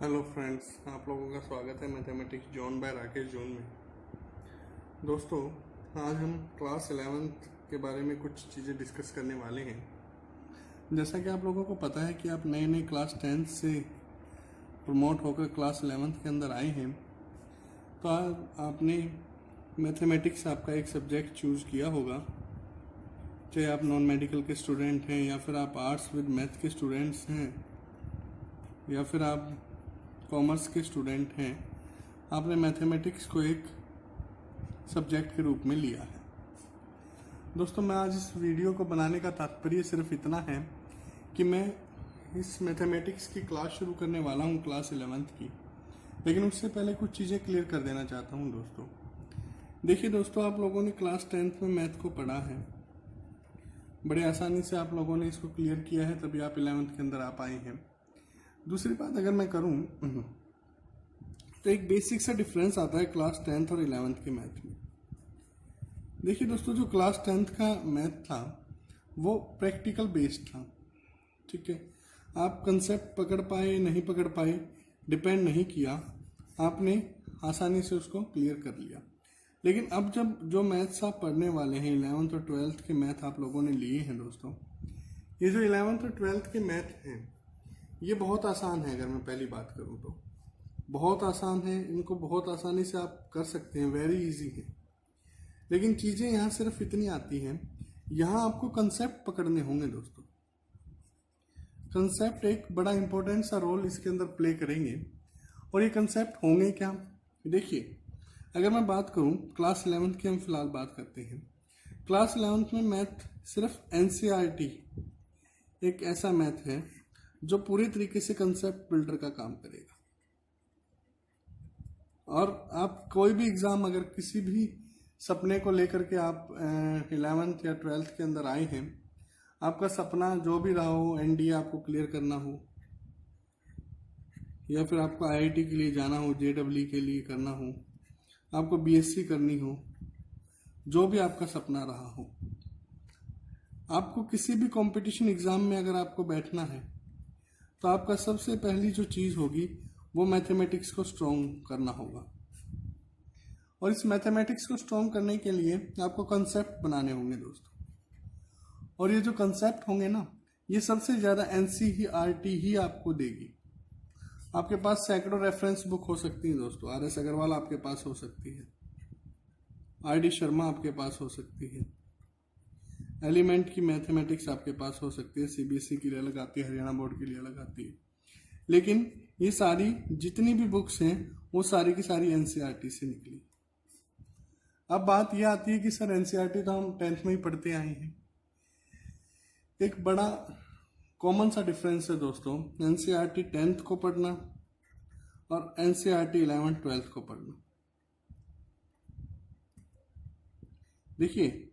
Hello friends, आप लोगों का स्वागत है mathematics zone by Rakesh zone में। दोस्तों, आज हम क्लास 11th के बारे में कुछ चीज़ें डिस्कस करने वाले हैं। जैसा कि आप लोगों को पता है कि आप नए नए क्लास 10th से प्रमोट होकर क्लास 11th के अंदर आए हैं, तो आपने मैथमेटिक्स आपका एक सब्जेक्ट चूज़ किया होगा। चाहे आप नॉन मेडिकल के स्टूडेंट हैं, या फिर आप आर्ट्स विद मैथ के स्टूडेंट्स हैं, या फिर आप कॉमर्स के स्टूडेंट हैं, आपने मैथमेटिक्स को एक सब्जेक्ट के रूप में लिया है। दोस्तों, मैं आज इस वीडियो को बनाने का तात्पर्य सिर्फ इतना है कि मैं इस मैथमेटिक्स की क्लास शुरू करने वाला हूँ, क्लास 11th की। लेकिन उससे पहले कुछ चीज़ें क्लियर कर देना चाहता हूँ। दोस्तों देखिए दोस्तों, आप लोगों ने क्लास 10th में मैथ को पढ़ा है, बड़े आसानी से आप लोगों ने इसको क्लियर किया है, तभी आप 11th के अंदर आ पाए हैं। दूसरी बात अगर मैं करूं तो एक बेसिक सा डिफरेंस आता है क्लास 10th और 11th के मैथ में। देखिए दोस्तों, जो क्लास 10th का मैथ था वो प्रैक्टिकल बेस्ड था। ठीक है, आप कंसेप्ट पकड़ पाए नहीं पकड़ पाए डिपेंड नहीं किया, आपने आसानी से उसको क्लियर कर लिया। लेकिन अब जब जो मैथ्स आप पढ़ने वाले हैं, 11th और 12th के मैथ आप लोगों ने लिए हैं दोस्तों, ये जो 11th और 12th के मैथ हैं ये बहुत आसान है। अगर मैं पहली बात करूं तो बहुत आसान है, इनको बहुत आसानी से आप कर सकते हैं, वेरी इजी है। लेकिन चीज़ें यहाँ सिर्फ इतनी आती हैं, यहाँ आपको कंसेप्ट पकड़ने होंगे दोस्तों। कंसेप्ट एक बड़ा इंपॉर्टेंट सा रोल इसके अंदर प्ले करेंगे। और ये कंसेप्ट होंगे क्या? देखिए, अगर मैं बात करूँ क्लास 11th की, हम फिलहाल बात करते हैं। क्लास 11th में मैथ सिर्फ NCERT एक ऐसा मैथ है जो पूरे तरीके से कंसेप्ट बिल्डर का काम करेगा। और आप कोई भी एग्ज़ाम, अगर किसी भी सपने को लेकर के आप 11th या 12th के अंदर आए हैं, आपका सपना जो भी रहा हो, NDA आपको क्लियर करना हो, या फिर आपको IIT के लिए जाना हो, JEE के लिए करना हो, आपको BSc करनी हो, जो भी आपका सपना रहा हो, आपको किसी भी कंपटीशन एग्ज़ाम में अगर आपको बैठना है तो आपका सबसे पहली जो चीज़ होगी वो मैथमेटिक्स को स्ट्रॉन्ग करना होगा। और इस मैथमेटिक्स को स्ट्रॉन्ग करने के लिए आपको कंसेप्ट बनाने होंगे दोस्तों। और ये जो कंसेप्ट होंगे ना, ये सबसे ज़्यादा NCERT ही आपको देगी। आपके पास सैकड़ों रेफरेंस बुक हो सकती हैं दोस्तों। RS अग्रवाल आपके पास हो सकती है, RD शर्मा आपके पास हो सकती है, एलिमेंट की मैथमेटिक्स आपके पास हो सकती है, CBSE के लिए अलग आती है, हरियाणा बोर्ड के लिए अलग आती है। लेकिन ये सारी जितनी भी बुक्स हैं वो सारी की सारी NCERT से निकली। अब बात यह आती है कि सर NCERT तो हम 10th में ही पढ़ते आए हैं। एक बड़ा कॉमन सा डिफरेंस है दोस्तों, NCERT 10th को पढ़ना और NCERT 11th 12th को पढ़ना। देखिए,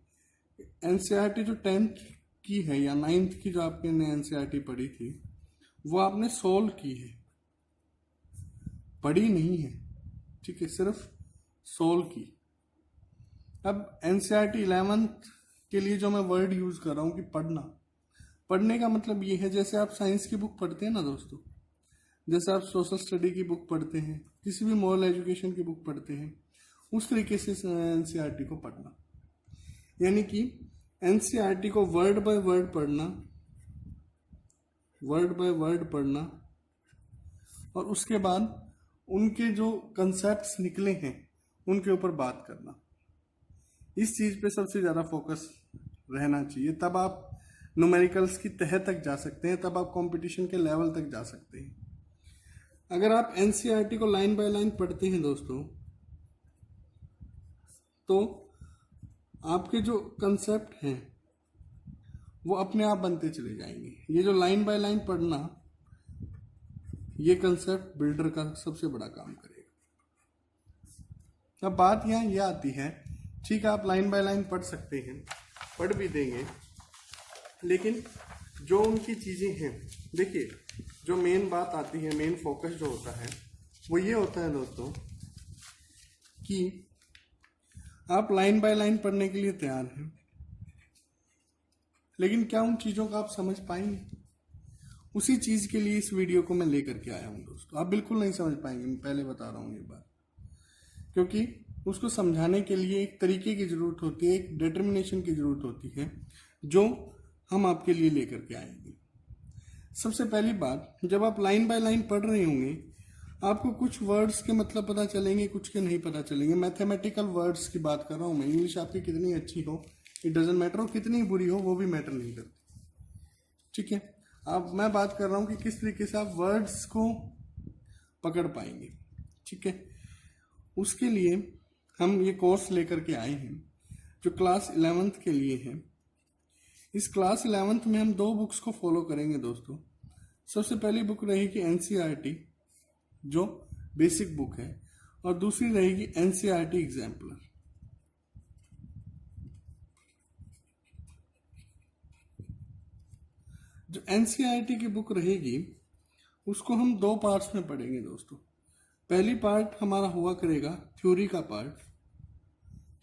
NCERT जो 10th की है या 9th की जो आपने NCERT पढ़ी थी, वो आपने सोल्व की है, पढ़ी नहीं है। ठीक है, सिर्फ सोल्व की। अब NCERT 11th के लिए जो मैं वर्ड यूज कर रहा हूँ कि पढ़ना, पढ़ने का मतलब ये है जैसे आप साइंस की बुक पढ़ते हैं ना दोस्तों, जैसे आप सोशल स्टडी की बुक पढ़ते हैं, किसी भी मॉरल एजुकेशन की बुक पढ़ते हैं, उस तरीके से NCERT को पढ़ना। यानी कि NCERT को वर्ड बाय वर्ड पढ़ना, वर्ड बाय वर्ड पढ़ना, और उसके बाद उनके जो कंसेप्ट्स निकले हैं उनके ऊपर बात करना। इस चीज़ पे सबसे ज़्यादा फोकस रहना चाहिए, तब आप न्यूमेरिकल्स की तह तक जा सकते हैं, तब आप कंपटीशन के लेवल तक जा सकते हैं। अगर आप NCERT को लाइन बाय लाइन पढ़ते हैं दोस्तों, तो आपके जो कंसेप्ट हैं वो अपने आप बनते चले जाएंगे। ये जो लाइन बाय लाइन पढ़ना, ये कंसेप्ट बिल्डर का सबसे बड़ा काम करेगा। अब बात यहाँ ये आती है, ठीक है आप लाइन बाय लाइन पढ़ सकते हैं, पढ़ भी देंगे, लेकिन जो उनकी चीज़ें हैं, देखिए जो मेन बात आती है, मेन फोकस जो होता है वो ये होता है दोस्तों कि आप लाइन बाय लाइन पढ़ने के लिए तैयार हैं, लेकिन क्या उन चीज़ों को आप समझ पाएंगे? उसी चीज के लिए इस वीडियो को मैं लेकर के आया हूँ दोस्तों। आप बिल्कुल नहीं समझ पाएंगे, मैं पहले बता रहा हूँ ये बात, क्योंकि उसको समझाने के लिए एक तरीके की जरूरत होती है, एक डिटर्मिनेशन की जरूरत होती है, जो हम आपके लिए लेकर के आएंगे। सबसे पहली बात, जब आप लाइन बाय लाइन पढ़ रहे होंगे आपको कुछ वर्ड्स के मतलब पता चलेंगे, कुछ के नहीं पता चलेंगे। मैथमेटिकल वर्ड्स की बात कर रहा हूँ मैं। इंग्लिश आपकी कितनी अच्छी हो, इट डजंट मैटर, कितनी बुरी हो वो भी मैटर नहीं करती, ठीक है। अब मैं बात कर रहा हूँ कि किस तरीके से आप वर्ड्स को पकड़ पाएंगे, ठीक है। उसके लिए हम ये कोर्स लेकर के आए हैं जो क्लास 11th के लिए है। इस क्लास 11th में हम 2 बुक्स को फॉलो करेंगे दोस्तों। सबसे पहली बुक रहेगी एनसीईआरटी जो बेसिक बुक है, और दूसरी रहेगी एनसीईआरटी एग्जाम्पलर। जो एनसीईआरटी की बुक रहेगी उसको हम 2 पार्ट्स में पढ़ेंगे दोस्तों। पहली पार्ट हमारा हुआ करेगा थ्योरी का पार्ट,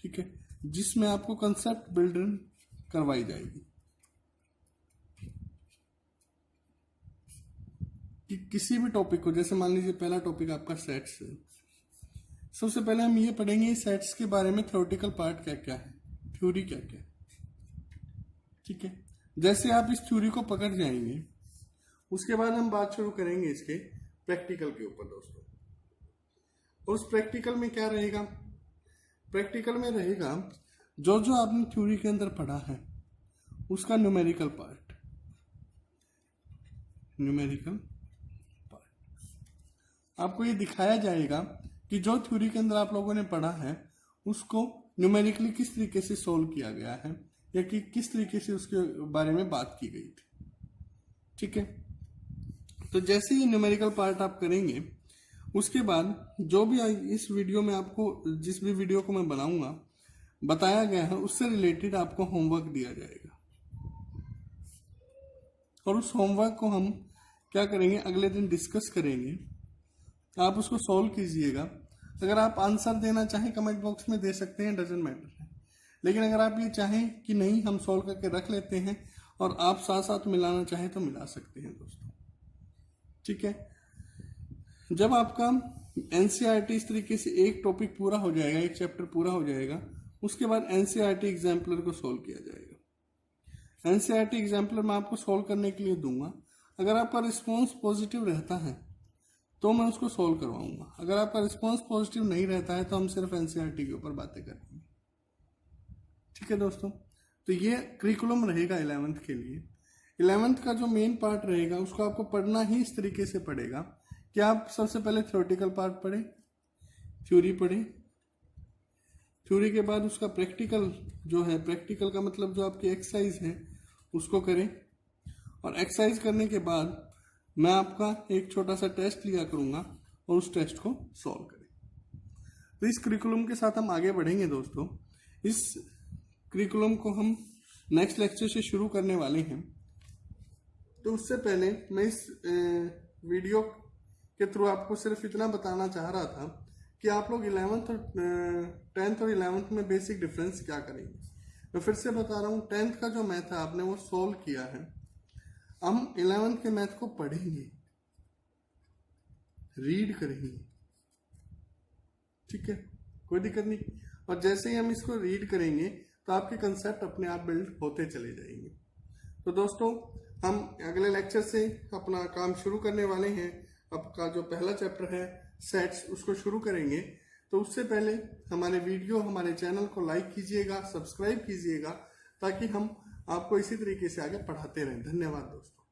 ठीक है, जिसमें आपको कंसेप्ट बिल्डिंग करवाई जाएगी कि किसी भी टॉपिक को, जैसे मान लीजिए पहला टॉपिक आपका सेट्स है। सबसे पहले हम ये पढ़ेंगे सेट्स के बारे में, थ्योरेटिकल पार्ट क्या क्या है, थ्योरी क्या क्या है, ठीक है। जैसे आप इस थ्योरी को पकड़ जाएंगे उसके बाद हम बात शुरू करेंगे इसके प्रैक्टिकल के ऊपर दोस्तों। और उस प्रैक्टिकल में क्या रहेगा, प्रैक्टिकल में रहेगा जो जो आपने थ्योरी के अंदर पढ़ा है उसका न्यूमेरिकल पार्ट, न्यूमेरिकल आपको ये दिखाया जाएगा कि जो थ्योरी के अंदर आप लोगों ने पढ़ा है उसको न्यूमेरिकली किस तरीके से सोल्व किया गया है, या कि किस तरीके से उसके बारे में बात की गई थी, ठीक है। तो जैसे ही न्यूमेरिकल पार्ट आप करेंगे उसके बाद जो भी इस वीडियो में आपको, जिस भी वीडियो को मैं बनाऊंगा, बताया गया है उससे रिलेटेड आपको होमवर्क दिया जाएगा। और उस होमवर्क को हम क्या करेंगे, अगले दिन डिस्कस करेंगे। आप उसको सॉल्व कीजिएगा। अगर आप आंसर देना चाहें कमेंट बॉक्स में दे सकते हैं, डजंट मैटर है। लेकिन अगर आप ये चाहें कि नहीं हम सॉल्व करके रख लेते हैं और आप साथ साथ मिलाना चाहें तो मिला सकते हैं दोस्तों, ठीक है। जब आपका एनसीईआरटी इस तरीके से एक टॉपिक पूरा हो जाएगा, एक चैप्टर पूरा हो जाएगा, उसके बाद एनसीईआरटी एग्जाम्पलर को सॉल्व किया जाएगा। एनसीईआरटी एग्जाम्पलर मैं आपको सॉल्व करने के लिए दूंगा। अगर आपका रिस्पॉन्स पॉजिटिव रहता है तो मैं उसको सॉल्व करवाऊंगा। अगर आपका रिस्पॉन्स पॉजिटिव नहीं रहता है तो हम सिर्फ एनसीईआरटी के ऊपर बातें करेंगे, ठीक है दोस्तों। तो ये करिकुलम रहेगा 11th के लिए। 11th का जो मेन पार्ट रहेगा उसको आपको पढ़ना ही इस तरीके से पड़ेगा कि आप सबसे पहले थ्योरेटिकल पार्ट पढ़ें, थ्योरी पढ़ें, थ्योरी के बाद उसका प्रैक्टिकल जो है, प्रैक्टिकल का मतलब जो आपकी एक्सरसाइज है उसको करें, और एक्सरसाइज करने के बाद मैं आपका एक छोटा सा टेस्ट लिया करूंगा और उस टेस्ट को सॉल्व करें। तो इस करिकुलम के साथ हम आगे बढ़ेंगे दोस्तों। इस करिकुलम को हम नेक्स्ट लेक्चर से शुरू करने वाले हैं। तो उससे पहले मैं इस वीडियो के थ्रू आपको सिर्फ इतना बताना चाह रहा था कि आप लोग 11th और 10th और 11th में बेसिक डिफरेंस क्या करेंगे। मैं फिर से बता रहा हूँ, 10th का जो मैथ है आपने वो सॉल्व किया है, हम 11th के मैथ को पढ़ेंगे, रीड करेंगे, ठीक है, कोई दिक्कत नहीं। और जैसे ही हम इसको रीड करेंगे तो आपके कंसेप्ट अपने आप बिल्ड होते चले जाएंगे। तो दोस्तों हम अगले लेक्चर से अपना काम शुरू करने वाले हैं। आपका जो पहला चैप्टर है सेट्स उसको शुरू करेंगे। तो उससे पहले हमारे वीडियो, हमारे चैनल को लाइक कीजिएगा, सब्सक्राइब कीजिएगा, ताकि हम आपको इसी तरीके से आगे पढ़ाते रहें। धन्यवाद दोस्तों।